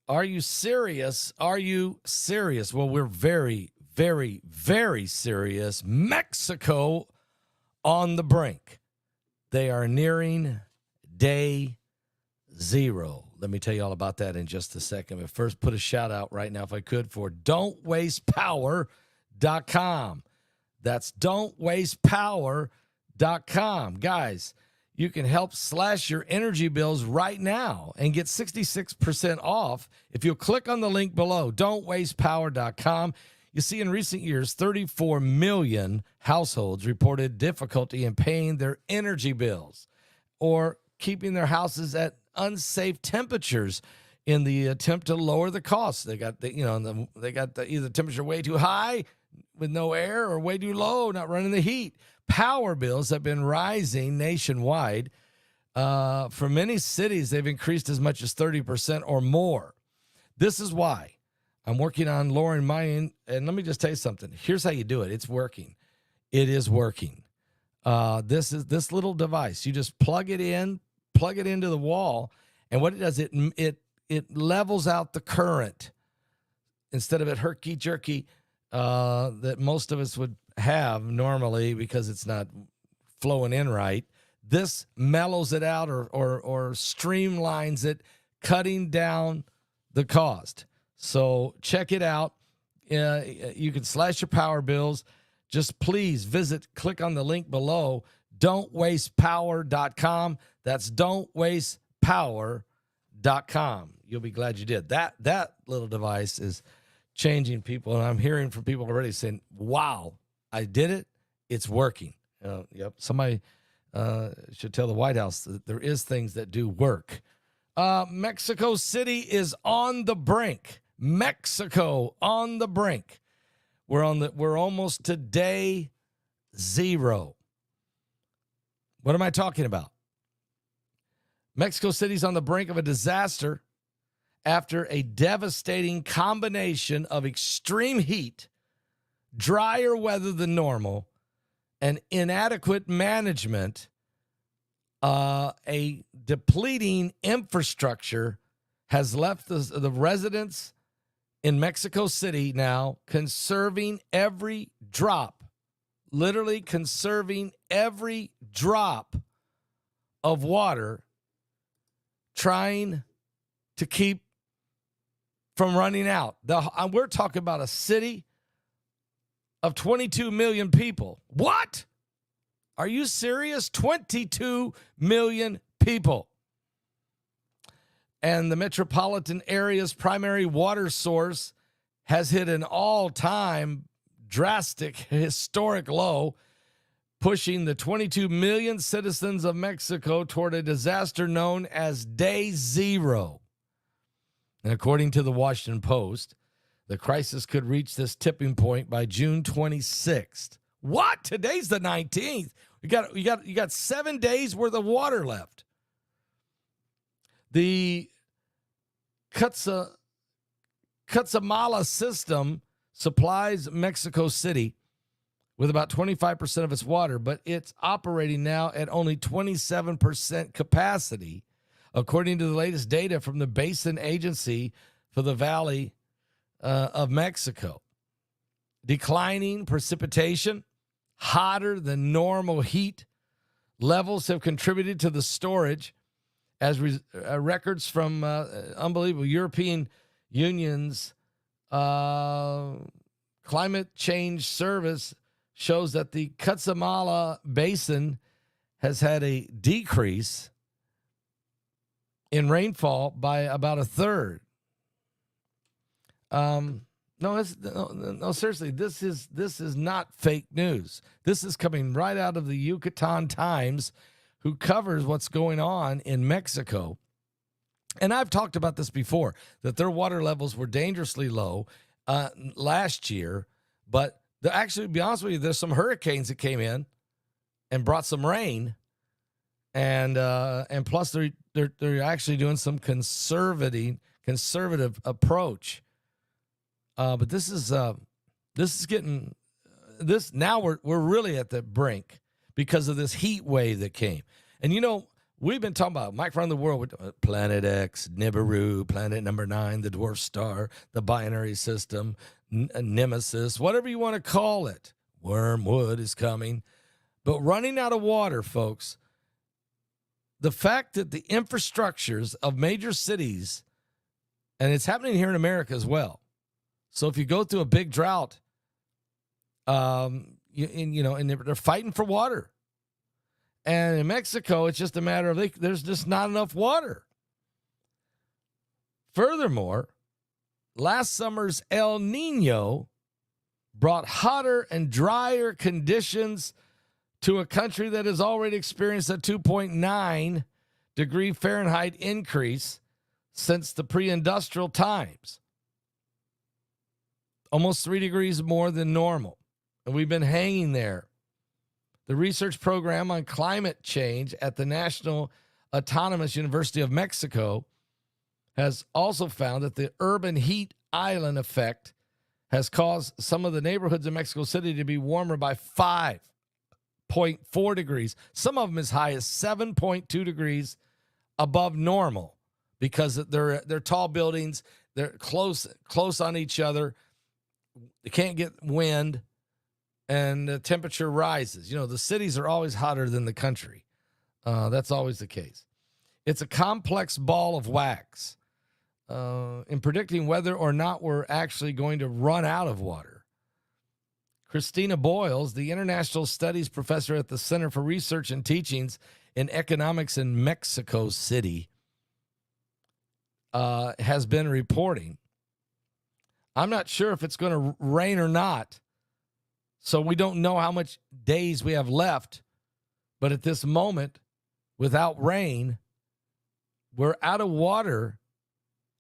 Are you serious? Are you serious? Well, we're very, very, very serious. Mexico on the brink. They are nearing day zero. Let me tell you all about that in just a second. But first, put a shout out right now, if I could, for don'twastepower.com. That's don'twastepower.com. Guys, you can help slash your energy bills right now and get 66% off if you'll click on the link below, don'twastepower.com. You see, in recent years, 34 million households reported difficulty in paying their energy bills or keeping their houses at unsafe temperatures in the attempt to lower the costs. They got either temperature way too high with no air or way too low, not running the heat. Power bills have been rising nationwide. For many cities, they've increased as much as 30% or more. This is why I'm working on lowering mine. And let me just tell you something. Here's how you do it. It's working. It is working. This little device. You just plug it into the wall, and what it does, it levels out the current instead of it herky-jerky that most of us would have normally because it's not flowing in right. This mellows it out or streamlines it, cutting down the cost. So check it out. You can slash your power bills. Just please click on the link below, don'twastepower.com. That's don'twastepower.com. You'll be glad you did. That little device is changing people, and I'm hearing from people already saying, wow, I did it. It's working. Yep. Somebody should tell the White House that there is things that do work. Mexico City is on the brink. Mexico on the brink. We're almost to day zero. What am I talking about? Mexico City's on the brink of a disaster after a devastating combination of extreme heat, drier weather than normal, and inadequate management. A depleting infrastructure has left the residents in Mexico City now conserving every drop, literally conserving every drop of water, trying to keep from running out. We're talking about a city of 22 million people. What? Are you serious? 22 million people. And the metropolitan area's primary water source has hit an all-time drastic, historic low, pushing the 22 million citizens of Mexico toward a disaster known as Day Zero. And according to the Washington Post, the crisis could reach this tipping point by June 26th. What? Today's the 19th. You got 7 days worth of water left. The Cutzamala system supplies Mexico City with about 25% of its water, but it's operating now at only 27% capacity, according to the latest data from the Basin Agency for the Valley of Mexico. Declining precipitation, hotter than normal heat levels have contributed to the storage, as records from unbelievable European Union's climate change service shows that the Cutzamala Basin has had a decrease in rainfall by about a third. No, seriously, this is not fake news. This is coming right out of the Yucatan Times, who covers what's going on in Mexico. And I've talked about this before, that their water levels were dangerously low last year. But actually, to be honest with you, there's some hurricanes that came in and brought some rain. And plus, they're actually doing some conservative approach. But this is getting this now. We're really at the brink because of this heat wave that came. And We've been talking about Mike around the world with Planet X, Nibiru, Planet Number 9, the dwarf star, the binary system, Nemesis, whatever you want to call it. Wormwood is coming. But running out of water, folks, the fact that the infrastructures of major cities, and it's happening here in America as well. So if you go through a big drought, and they're fighting for water. And in Mexico, it's just a matter of there's just not enough water. Furthermore, last summer's El Nino brought hotter and drier conditions to a country that has already experienced a 2.9 degree Fahrenheit increase since the pre-industrial times. Almost 3 degrees more than normal. And we've been hanging there. The research program on climate change at the National Autonomous University of Mexico has also found that the urban heat island effect has caused some of the neighborhoods in Mexico City to be warmer by 5.4 degrees. Some of them as high as 7.2 degrees above normal because they're tall buildings. They're close on each other. They can't get wind. And the temperature rises. You know, the cities are always hotter than the country. That's always the case. It's a complex ball of wax in predicting whether or not we're actually going to run out of water. Christina Boyles, the international studies professor at the Center for Research and Teachings in Economics in Mexico City, has been reporting. I'm not sure if it's going to rain or not. So we don't know how much days we have left. But at this moment, without rain, we're out of water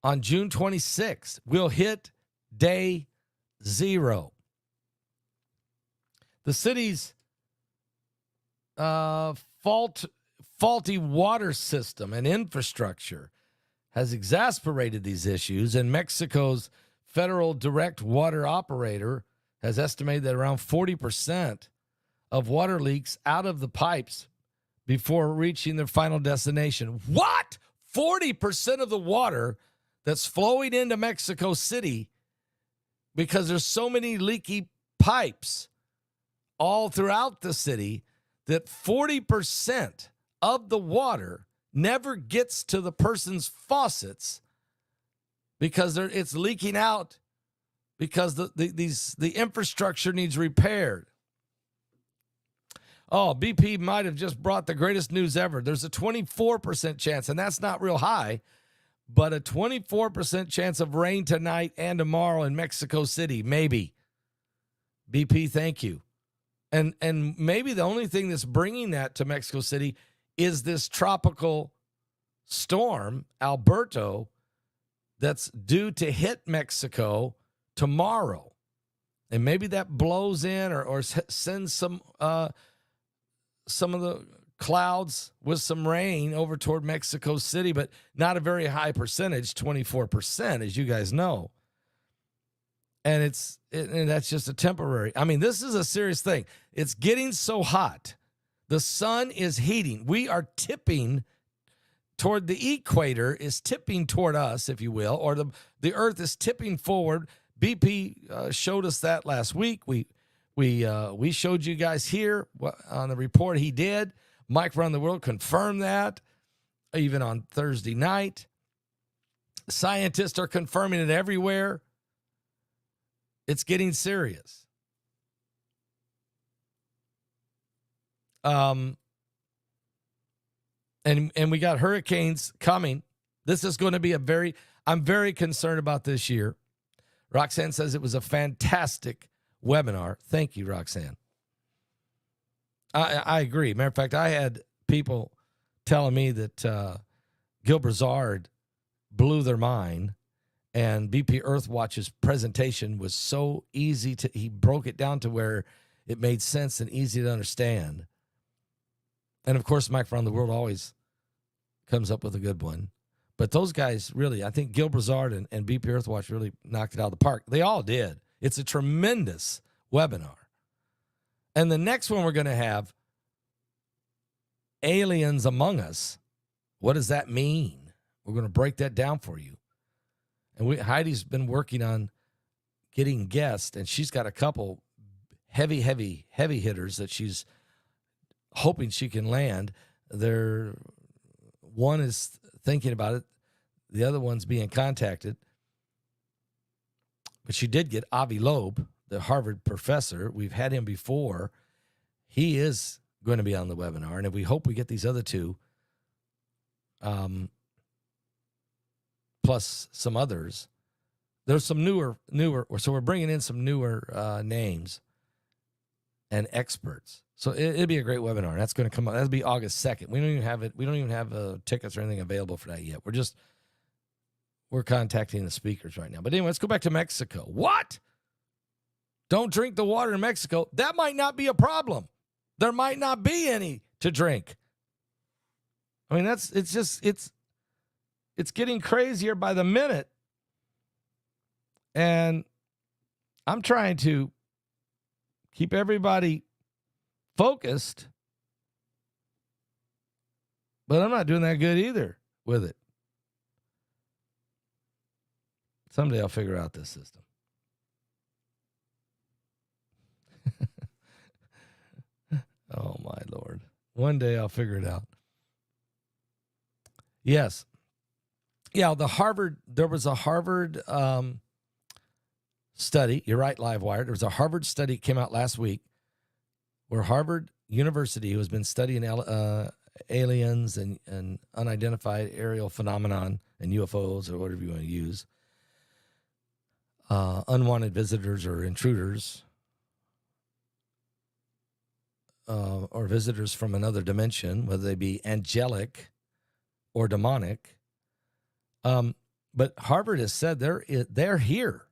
on June 26th. We'll hit day 0. The city's faulty water system and infrastructure has exacerbated these issues, and Mexico's federal direct water operator has estimated that around 40% of water leaks out of the pipes before reaching their final destination. What? 40% of the water that's flowing into Mexico City, because there's so many leaky pipes all throughout the city, that 40% of the water never gets to the person's faucets because it's leaking out because the infrastructure needs repaired. Oh, BP might have just brought the greatest news ever. There's a 24% chance, and that's not real high, but a 24% chance of rain tonight and tomorrow in Mexico City, maybe. BP, thank you. And maybe the only thing that's bringing that to Mexico City is this tropical storm, Alberto, that's due to hit Mexico tomorrow. And maybe that blows in or sends some of the clouds with some rain over toward Mexico City, but not a very high percentage, 24%, as you guys know. And that's just a temporary. I mean, this is a serious thing. It's getting so hot. The sun is heating. We are tipping toward the equator, is tipping toward us, if you will, or the earth is tipping forward. BP showed us that last week. We showed you guys here on the report he did. Mike around the world confirmed that even on Thursday night. Scientists are confirming it everywhere. It's getting serious. And we got hurricanes coming. This is going to be I'm very concerned about this year. Roxanne says it was a fantastic webinar. Thank you, Roxanne. I agree. Matter of fact, I had people telling me that Gil Brazard blew their mind, and BP Earthwatch's presentation was so easy he broke it down to where it made sense and easy to understand. And of course, Mike around the world always comes up with a good one. But those guys really, I think Gil Brazard and BP Earthwatch really knocked it out of the park. They all did. It's a tremendous webinar. And the next one we're going to have, Aliens Among Us. What does that mean? We're going to break that down for you. And Heidi's been working on getting guests, and she's got a couple heavy hitters that she's hoping she can land. One is thinking about it. The other one's being contacted. But she did get Avi Loeb, the Harvard professor. We've had him before. He is going to be on the webinar, and if we hope we get these other two, plus some others. There's some newer, so we're bringing in some newer names and experts. So it'd be a great webinar. That's going to come out. That'll be August 2nd. We don't even have it. We don't even have tickets or anything available for that yet. We're contacting the speakers right now. But anyway, let's go back to Mexico. What? Don't drink the water in Mexico. That might not be a problem. There might not be any to drink. I mean, it's getting crazier by the minute. And I'm trying to keep everybody focused, but I'm not doing that good either with it. Someday I'll figure out this system. Oh, my Lord. One day I'll figure it out. Yes. Yeah, there was a Harvard study. You're right, Livewire. There was a Harvard study that came out last week where Harvard University, who has been studying aliens and unidentified aerial phenomenon and UFOs or whatever you want to use, unwanted visitors or intruders, or visitors from another dimension, whether they be angelic or demonic. But Harvard has said they're here.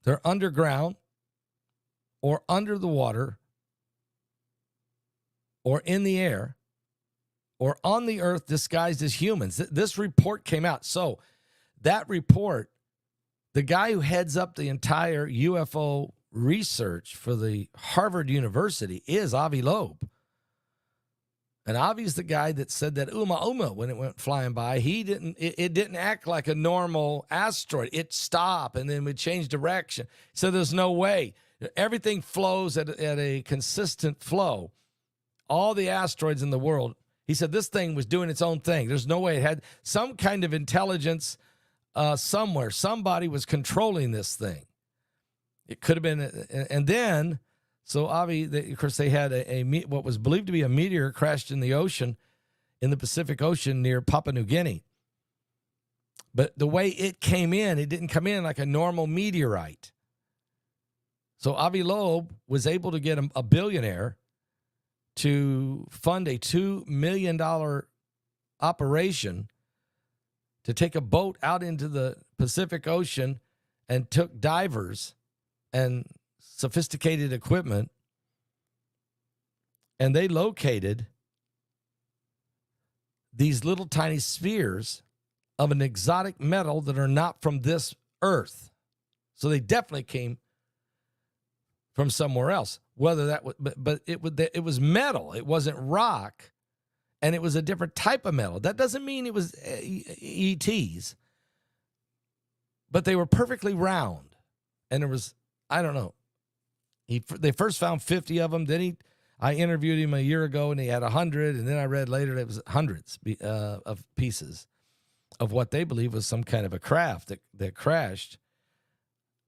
They're underground or under the water or in the air or on the earth disguised as humans. This report came out. So that report, the guy who heads up the entire UFO research for the Harvard University is Avi Loeb. And Avi's the guy that said that Uma when it went flying by, it didn't act like a normal asteroid. It stopped and then would change direction. So there's no way. Everything flows at a consistent flow. All the asteroids in the world, he said this thing was doing its own thing. There's no way it had some kind of intelligence somewhere. Somebody was controlling this thing. It could have been, and then, so Avi, of course, they had what was believed to be a meteor crashed in the ocean, in the Pacific Ocean near Papua New Guinea. But the way it came in, it didn't come in like a normal meteorite. So Avi Loeb was able to get a billionaire to fund a $2 million operation to take a boat out into the Pacific Ocean and took divers and sophisticated equipment, and they located these little tiny spheres of an exotic metal that are not from this earth. So they definitely came from somewhere else. Whether that was, but it was metal. It wasn't rock, and it was a different type of metal. That doesn't mean it was ETs, but they were perfectly round, and there was, I don't know. They first found 50 of them. Then I interviewed him a year ago, and he had 100. And then I read later that it was hundreds of pieces of what they believe was some kind of a craft that crashed.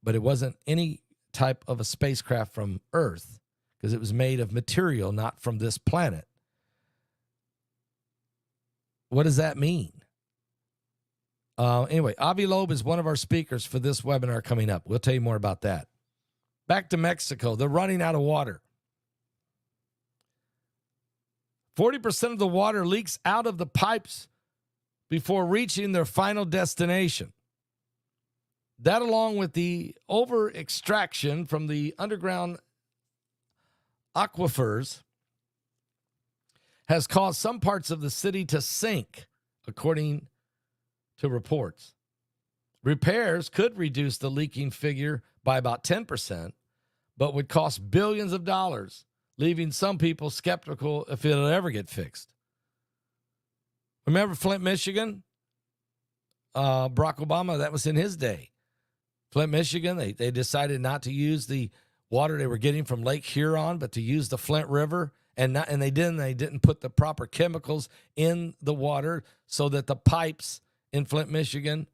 But it wasn't any type of a spacecraft from Earth because it was made of material not from this planet. What does that mean? Anyway, Avi Loeb is one of our speakers for this webinar coming up. We'll tell you more about that. Back to Mexico. They're running out of water. 40% of the water leaks out of the pipes before reaching their final destination. That, along with the over-extraction from the underground aquifers, has caused some parts of the city to sink, according to reports. Repairs could reduce the leaking figure by about 10%, but would cost billions of dollars, leaving some people skeptical if it'll ever get fixed. Remember Flint, Michigan? Barack Obama, that was in his day. Flint, Michigan, they decided not to use the water they were getting from Lake Huron, but to use the Flint River, and they didn't put the proper chemicals in the water so that the pipes in Flint, Michigan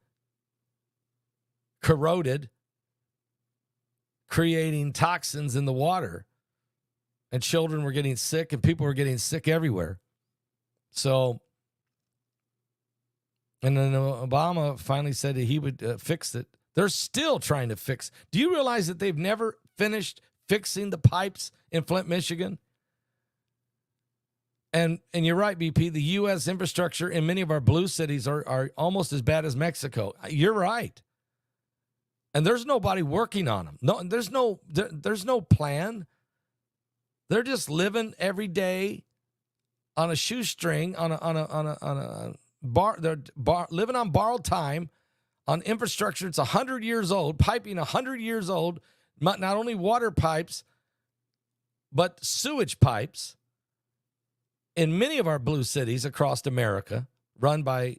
corroded, creating toxins in the water, and children were getting sick and people were getting sick everywhere. So, and then Obama finally said that he would fix it. They're still trying to fix. Do you realize that they've never finished fixing the pipes in Flint, Michigan? And you're right, BP. The U.S. infrastructure in many of our blue cities are almost as bad as Mexico. You're right. And there's nobody working on them. No, there's no plan. They're just living every day on a shoestring, on a bar. They're living on borrowed time, on infrastructure. It's 100 years old, piping 100 years old. Not only water pipes, but sewage pipes in many of our blue cities across America, run by,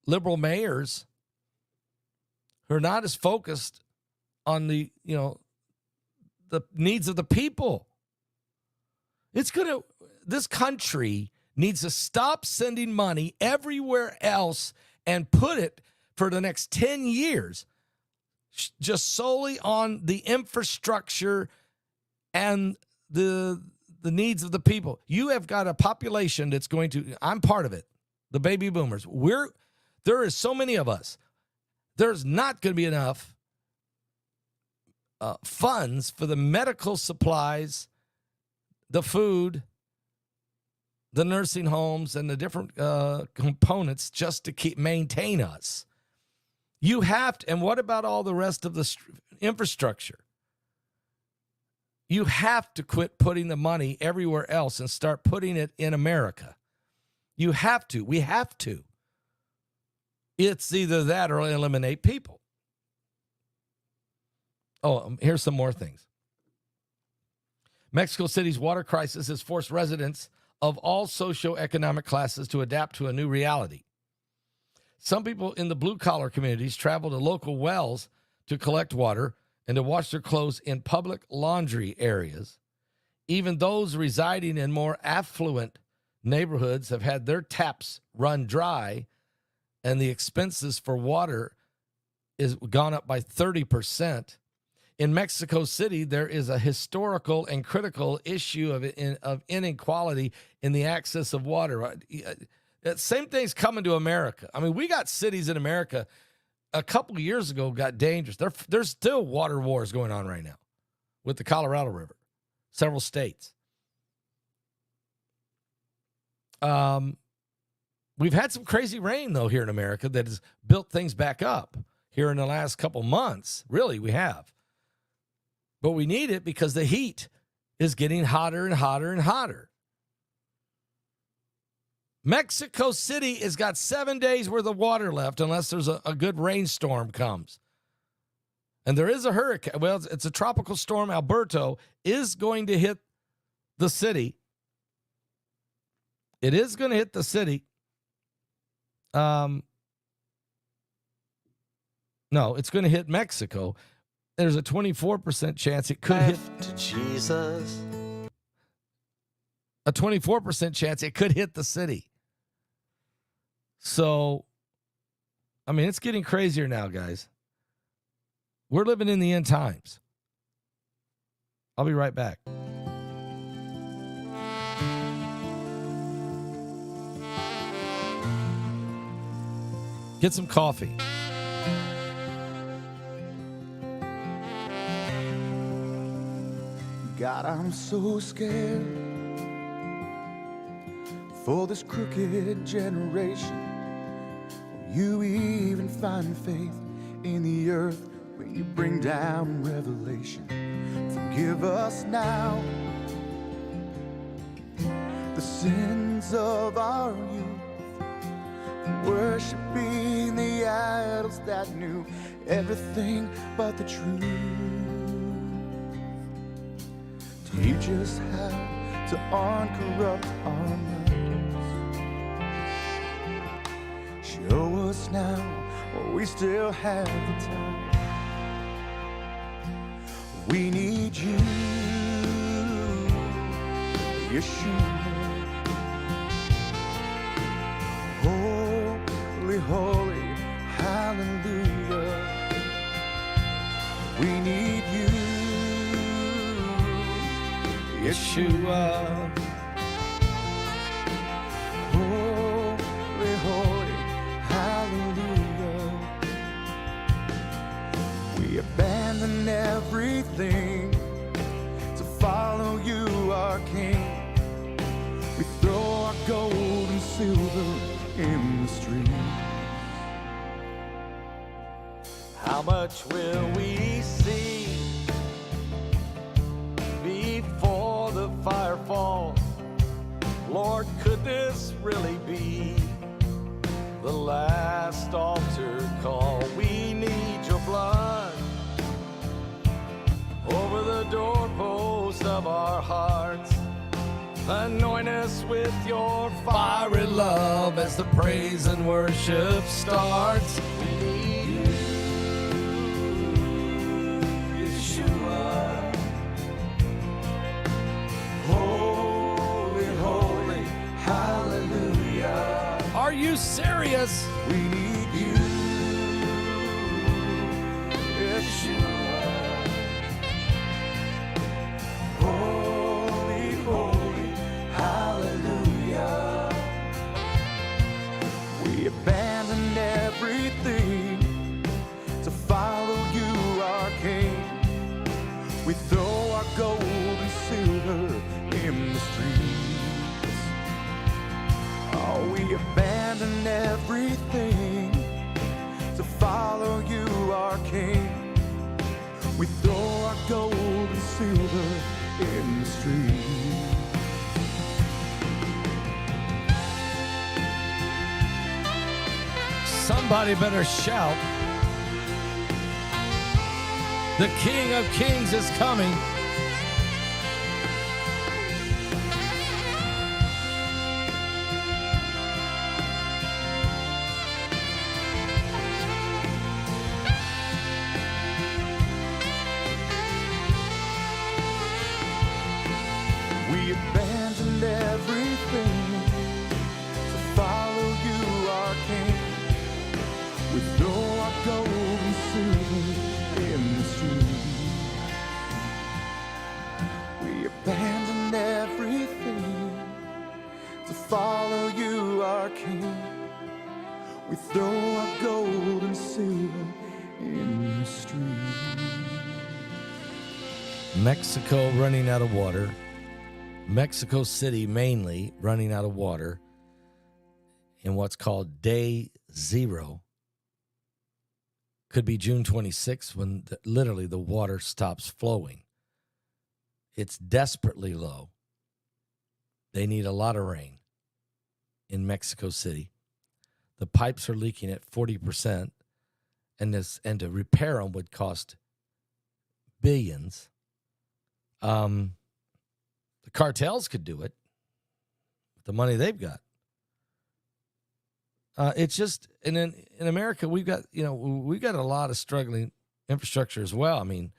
liberal mayors who are not as focused on the needs of the people. This country needs to stop sending money everywhere else and put it for the next 10 years just solely on the infrastructure and the needs of the people. You have got a population that's going to, I'm part of it, the baby boomers. There is so many of us. There's not going to be enough funds for the medical supplies, the food, the nursing homes, and the different components just to maintain us. You have to, and what about all the rest of the infrastructure? You have to quit putting the money everywhere else and start putting it in America. You have to. We have to. It's either that or eliminate people. Oh, here's some more things. Mexico City's water crisis has forced residents of all socioeconomic classes to adapt to a new reality. Some people in the blue-collar communities travel to local wells to collect water and to wash their clothes in public laundry areas. Even those residing in more affluent neighborhoods have had their taps run dry, and the expenses for water is gone up by 30%. In Mexico City, there is a historical and critical issue of inequality in the access of water. Same thing's coming to America. I mean, we got cities in America a couple of years ago got dangerous. There's still water wars going on right now with the Colorado River, several states. We've had some crazy rain, though, here in America that has built things back up here in the last couple months. Really, we have. But we need it because the heat is getting hotter and hotter and hotter. Mexico City has got 7 days worth of water left unless there's a good rainstorm comes. And there is a hurricane. Well, it's a tropical storm. Alberto is going to hit the city. It is going to hit the city. No, it's going to hit Mexico. There's a 24% chance it could hit Jesus. A 24% chance it could hit the city. So, I mean, it's getting crazier now, guys. We're living in the end times. I'll be right back. Get some coffee. God, I'm so scared for this crooked generation. Will you even find faith in the earth when you bring down revelation? Forgive us now the sins of our youth, worshiping the idols that knew everything but the truth. Teach us how to uncorrupt our minds. Show us now while we still have the time. We need you, Yeshua. Holy, holy, hallelujah. We need you, Yeshua. Holy, holy, hallelujah. We abandon everything to follow you, our King. We throw our gold and silver in the street. How much will we see before the fire falls? Lord, could this really be the last altar call? We need your blood over the doorpost of our hearts. Anoint us with your fiery love as the praise and worship starts. We need you, Yeshua. Holy, holy, hallelujah. Are you serious? We need you, Yeshua. Holy, holy, hallelujah. We abandoned everything to follow you, our King. We throw our gold and silver in the streets. Oh, we abandon everything to follow you, our King. We throw our gold and silver in the streets. Somebody better shout. The King of Kings is coming. We abandoned everything to follow you, our King. We throw our gold and silver in the street. We abandoned everything to follow you, our King. We throw our gold and silver in the street. Mexico running out of water. Mexico City mainly running out of water in what's called day zero. Could be June 26th when literally the water stops flowing. It's desperately low. They need a lot of rain in Mexico City. The pipes are leaking at 40%, and to repair them would cost billions. The cartels could do it with the money they've got. It's just, and in America, we've got a lot of struggling infrastructure as well. I mean,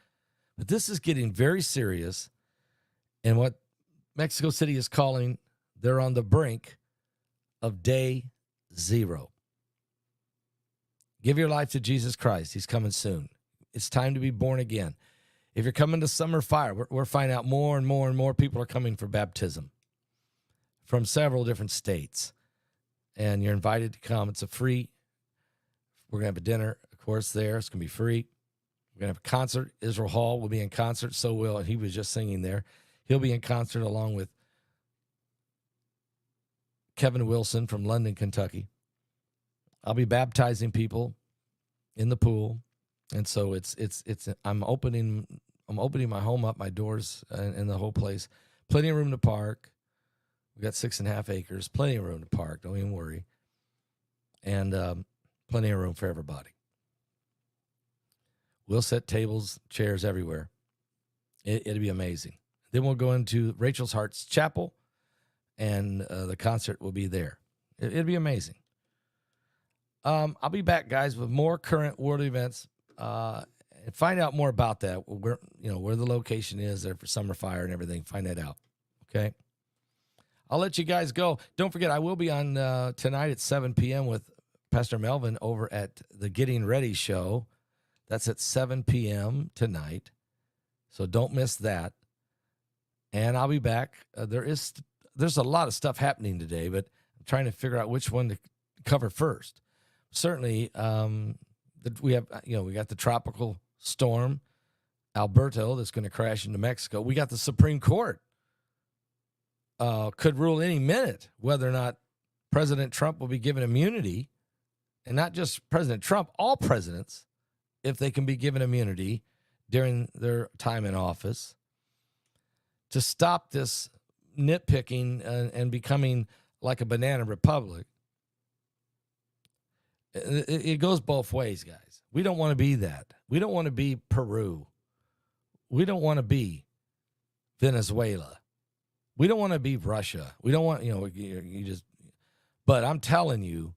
but this is getting very serious. And what Mexico City is calling, they're on the brink of day zero. Give your life to Jesus Christ. He's coming soon. It's time to be born again. If you're coming to Summer Fire, we're finding out more and more and more people are coming for baptism from several different states. And you're invited to come. It's a free. We're going to have a dinner, of course, there. It's going to be free. We're going to have a concert. Israel Hall will be in concert. So will, he was just singing there. He'll be in concert along with Kevin Wilson from London, Kentucky. I'll be baptizing people in the pool. And so I'm opening my home up, my doors, and the whole place. Plenty of room to park. We got 6.5 acres. Plenty of room to park. Don't even worry. And plenty of room for everybody. We'll set tables, chairs everywhere. It'll be amazing. Then we'll go into Rachel's Hearts Chapel, and the concert will be there. It'll be amazing. I'll be back, guys, with more current world events. And find out more about that. Where the location is there for Summer Fire and everything. Find that out. Okay. I'll let you guys go. Don't forget, I will be on tonight at 7 p.m. with Pastor Melvin over at the Getting Ready show. That's at 7 p.m. tonight. So don't miss that. And I'll be back. There's a lot of stuff happening today, but I'm trying to figure out which one to cover first. Certainly, we got the tropical storm, Alberto, that's going to crash into Mexico. We got the Supreme Court. Could rule any minute whether or not President Trump will be given immunity, and not just President Trump, all presidents, if they can be given immunity during their time in office, to stop this nitpicking and becoming like a banana republic. It goes both ways, guys. We don't want to be that. We don't want to be Peru. We don't want to be Venezuela. We don't want to be Russia. We don't want, but I'm telling you,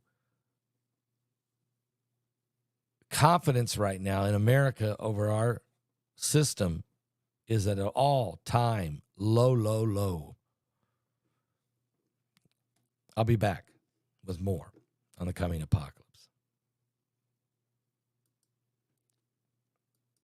confidence right now in America over our system is at an all-time low, low, low. I'll be back with more on the coming apocalypse.